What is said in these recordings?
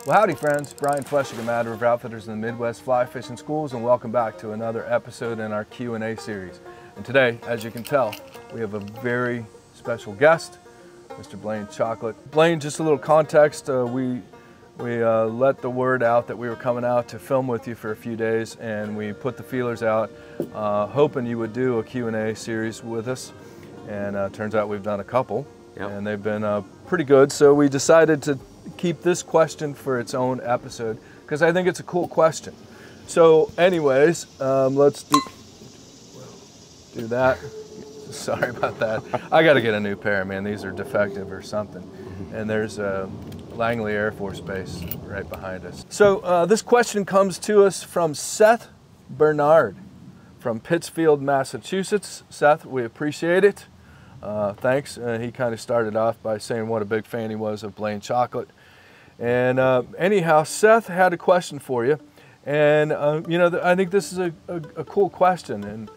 Well, howdy friends, Brian Flechsig, a Mad River Outfitters in the Midwest Fly Fishing Schools, and welcome back to another episode in our Q&A series. And today, as you can tell, we have a very special guest, Mr. Blane Chocklett. Blane, just a little context, we let the word out that we were coming out to film with you for a few days, and we put the feelers out, hoping you would do a Q&A series with us. And turns out we've done a couple, and they've been pretty good. So we decided to keep this question for its own episode because I think it's a cool question. So anyways, let's do that. Sorry about that. I got to get a new pair, man. These are defective or something. And there's Langley Air Force Base right behind us. So this question comes to us from Seth Bernard from Pittsfield, Massachusetts. Seth, we appreciate it. Thanks. He kind of started off by saying what a big fan he was of Blane Chocklett. And anyhow, Seth had a question for you. And you know, I think this is a cool question, and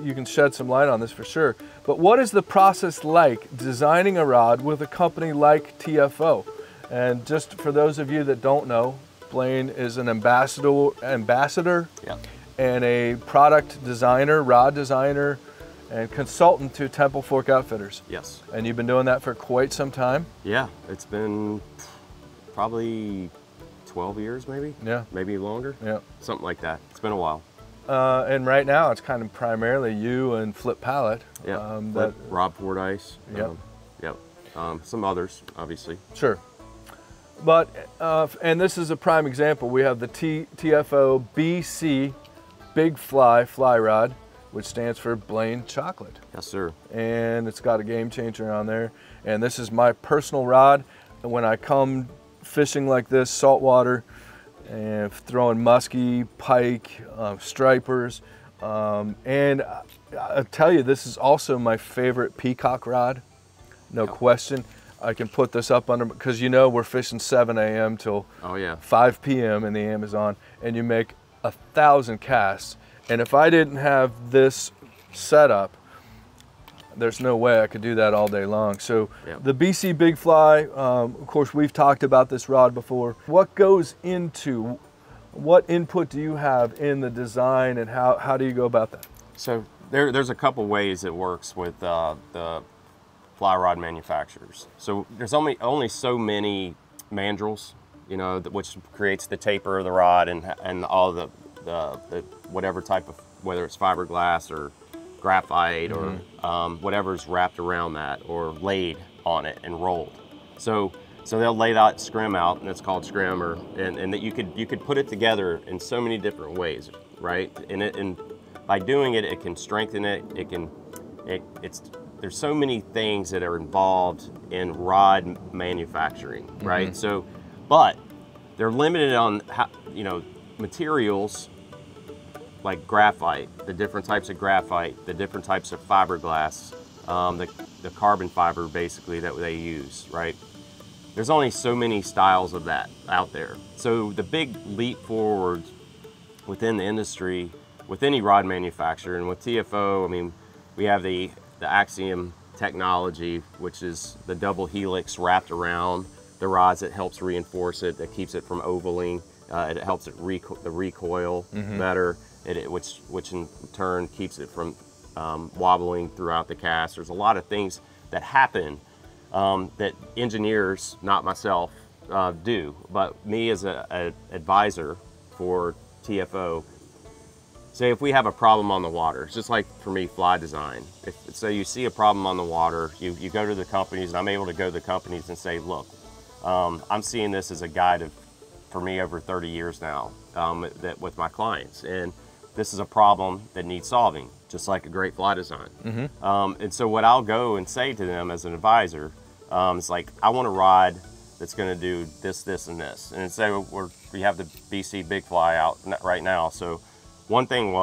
you can shed some light on this for sure. But what is the process like designing a rod with a company like TFO? And just for those of you that don't know, Blane is an ambassador and a product designer, rod designer, and consultant to Temple Fork Outfitters. Yes. And you've been doing that for quite some time? Yeah, it's been probably 12 years maybe? Yeah. Maybe longer? Yeah. Something like that. It's been a while. And right now it's kind of primarily you and Flip Pallet. Yeah, Rob Fordyce. Some others, obviously. Sure. But, and this is a prime example. We have the TFO BC Big Fly Rod, which stands for Blane Chocklett. Yes, sir. And it's got a game changer on there. And this is my personal rod. And when I come fishing like this, saltwater, and throwing muskie, pike, stripers, and I'll tell you, this is also my favorite peacock rod, no question. I can put this up under, because you know we're fishing 7 a.m. till 5 p.m. in the Amazon, and you make 1,000 casts. And if I didn't have this setup, there's no way I could do that all day long. So the BC Big Fly, of course, we've talked about this rod before. What goes into, what input do you have in the design, and how do you go about that? So there's a couple ways it works with the fly rod manufacturers. So there's only so many mandrels, you know, which creates the taper of the rod and all the whatever type of, whether it's fiberglass or graphite or whatever's wrapped around that or laid on it and rolled. So they'll lay that scrim out, and it's called scrim, and that you could put it together in so many different ways, right? And by doing it, it can strengthen it. There's so many things that are involved in rod manufacturing, right? So, but they're limited on how, you know, materials like graphite, the different types of graphite, the different types of fiberglass, the carbon fiber basically that they use, right? There's only so many styles of that out there. So the big leap forward within the industry, with any rod manufacturer, and with TFO, I mean, we have the Axiom technology, which is the double helix wrapped around the rods that helps reinforce it, that keeps it from ovaling, it helps it the recoil better. Which in turn keeps it from wobbling throughout the cast. There's a lot of things that happen that engineers, not myself, do. But me as an advisor for TFO, say if we have a problem on the water, it's just like for me, fly design. So you see a problem on the water, you go to the companies, and I'm able to go to the companies and say, look, I'm seeing this as a guide for me over 30 years now with my clients. And this is a problem that needs solving, just like a great fly design. And so what I'll go and say to them as an advisor is like, I want a rod that's gonna do this, this, and this. And so we have the BC Big Fly out right now. So one thing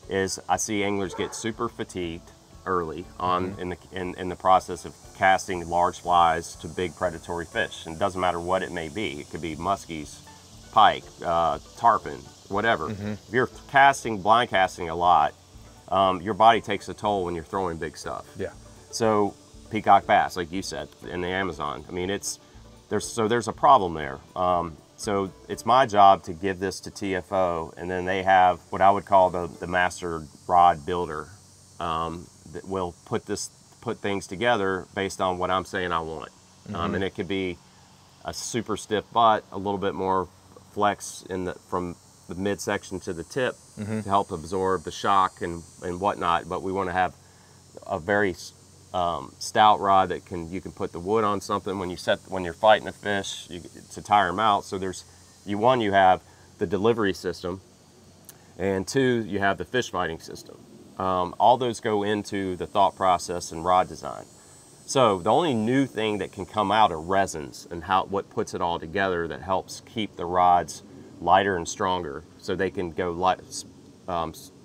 is I see anglers get super fatigued early on in the process of casting large flies to big predatory fish. And it doesn't matter what it may be. It could be muskies, pike, tarpon, whatever. If you're blind casting a lot, your body takes a toll when you're throwing big stuff. Yeah. So peacock bass, like you said, in the Amazon. I mean, there's a problem there. So it's my job to give this to TFO, and then they have what I would call the master rod builder that will put things together based on what I'm saying I want. And it could be a super stiff butt, a little bit more flex from the midsection to the tip to help absorb the shock and whatnot. But we want to have a very stout rod that you can put the wood on something when you're fighting a fish to tire them out. So you have the delivery system, and 2, you have the fish fighting system. All those go into the thought process and rod design. So the only new thing that can come out are resins and what puts it all together that helps keep the rods lighter and stronger, so they can go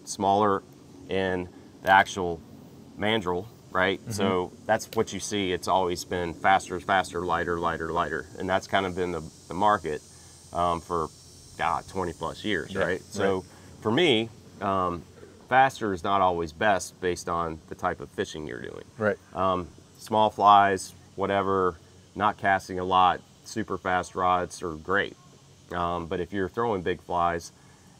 smaller in the actual mandrel. Right? So that's what you see. It's always been faster, lighter, lighter, lighter. And that's kind of been the market for, 20 plus years, right? So for me, faster is not always best based on the type of fishing you're doing. Right. Small flies, whatever, not casting a lot, super fast rods are great. But if you're throwing big flies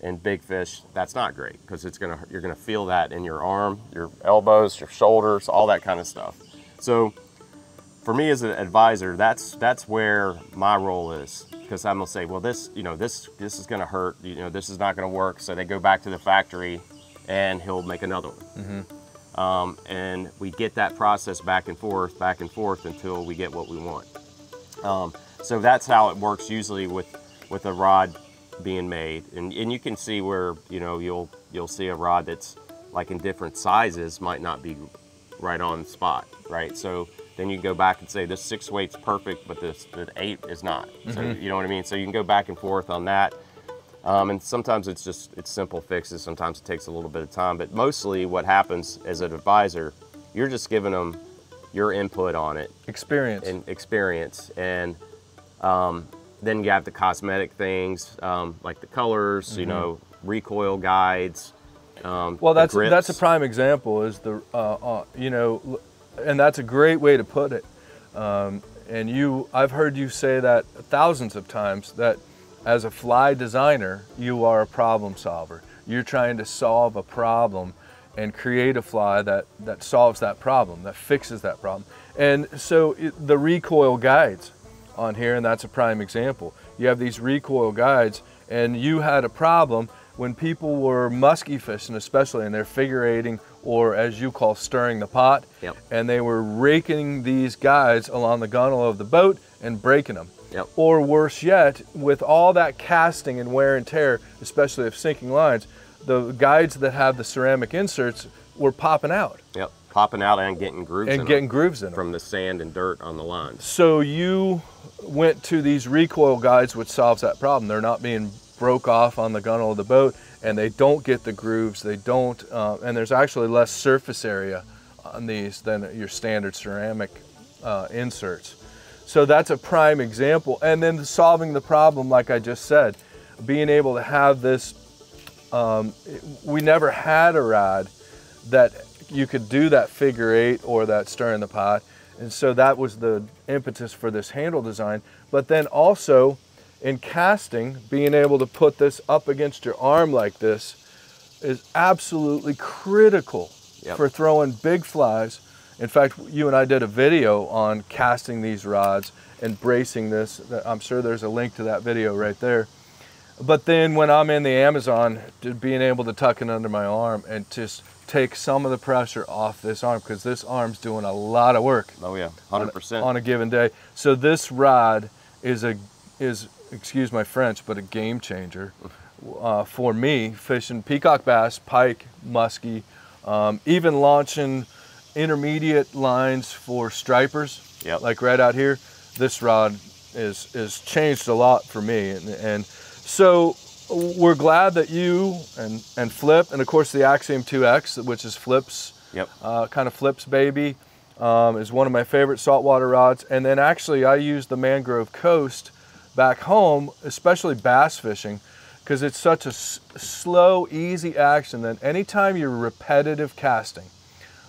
and big fish, that's not great, because you're gonna feel that in your arm, your elbows, your shoulders, all that kind of stuff. So for me as an advisor, that's where my role is, because I'm gonna say, well, this is gonna hurt, this is not gonna work. So they go back to the factory and he'll make another one. And we get that process back and forth until we get what we want. So that's how it works usually with a rod being made, and you can see where you'll see a rod that's like in different sizes might not be right on spot, right? So then you go back and say this 6 weight's perfect, but the 8 is not. So you know what I mean? So you can go back and forth on that, and sometimes it's simple fixes. Sometimes it takes a little bit of time, but mostly what happens as an advisor, you're just giving them your input on it, experience, and then you have the cosmetic things, like the colors, recoil guides. Well, that's a prime example, is and that's a great way to put it. And I've heard you say that thousands of times, that as a fly designer, you are a problem solver. You're trying to solve a problem and create a fly that solves that problem, that fixes that problem. And so the recoil guides on here, and that's a prime example. You have these recoil guides, and you had a problem when people were musky fishing, especially, and they're figure eighting, or as you call, stirring the pot. Yep. And they were raking these guides along the gunnel of the boat and breaking them. Yep. Or worse yet, with all that casting and wear and tear, especially of sinking lines, the guides that have the ceramic inserts were popping out. Yep. Popping out and getting grooves in them from the sand and dirt on the lines. So you went to these recoil guides, which solves that problem. They're not being broke off on the gunnel of the boat, and they don't get the grooves. They don't, and there's actually less surface area on these than your standard ceramic inserts. So that's a prime example. And then solving the problem, like I just said, being able to have this, we never had a rod that you could do that figure eight or that stir in the pot. And so that was the impetus for this handle design. But then also in casting, being able to put this up against your arm like this is absolutely critical for throwing big flies. In fact, you and I did a video on casting these rods and bracing this. I'm sure there's a link to that video right there. But then when I'm in the Amazon, being able to tuck it under my arm and just take some of the pressure off this arm, because this arm's doing a lot of work. Oh yeah, 100%. On a given day. So this rod is, excuse my French, but a game changer for me, fishing peacock bass, pike, muskie, even launching intermediate lines for stripers, like right out here. This rod is changed a lot for me. And so we're glad that you and Flip, and of course the Axiom 2X, which is Flip's, kind of Flip's baby, is one of my favorite saltwater rods. And then actually I use the Mangrove Coast back home, especially bass fishing, because it's such a slow, easy action that anytime you're repetitive casting,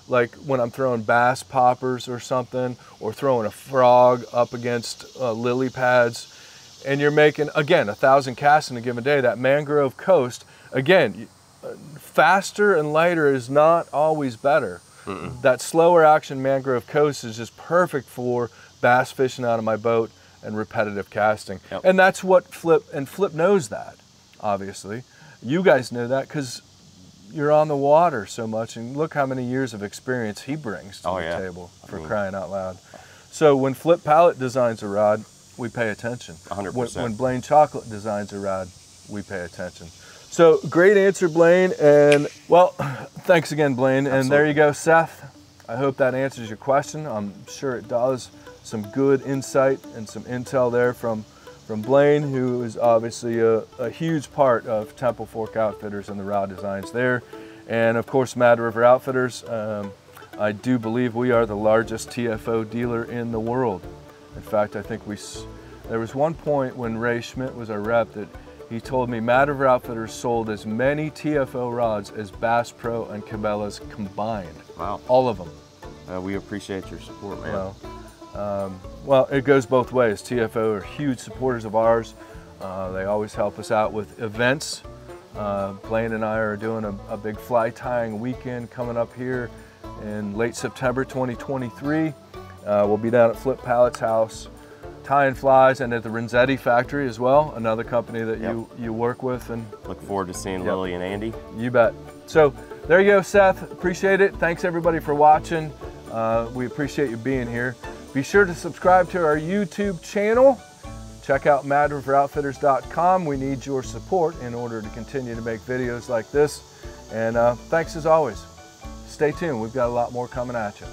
like when I'm throwing bass poppers or something, or throwing a frog up against lily pads, and you're making, again, 1,000 casts in a given day, that mangrove coast, again, faster and lighter is not always better. That slower action mangrove coast is just perfect for bass fishing out of my boat and repetitive casting. Yep. And that's what Flip knows that, obviously. You guys know that because you're on the water so much, and look how many years of experience he brings to the table, for crying out loud. So when Flip Pallet designs a rod, we pay attention. 100%. When Blane Chocklett designs a rod, we pay attention. So great answer, Blane, and well, thanks again, Blane. Absolutely. And there you go, Seth. I hope that answers your question. I'm sure it does. Some good insight and some intel there from Blane, who is obviously a huge part of Temple Fork Outfitters and the rod designs there. And of course, Mad River Outfitters. I do believe we are the largest TFO dealer in the world. In fact, I think there was one point when Ray Schmidt was our rep that he told me Mad River Outfitters sold as many TFO rods as Bass Pro and Cabela's combined. Wow. All of them. We appreciate your support, man. Well, it goes both ways. TFO are huge supporters of ours. They always help us out with events. Blane and I are doing a big fly tying weekend coming up here in late September 2023. We'll be down at Flip Pallet's house, tying flies, and at the Renzetti factory as well, another company that you work with. And look forward to seeing Lily and Andy. You bet. So there you go, Seth. Appreciate it. Thanks everybody for watching. We appreciate you being here. Be sure to subscribe to our YouTube channel. Check out madriveroutfitters.com. We need your support in order to continue to make videos like this. And thanks as always. Stay tuned. We've got a lot more coming at you.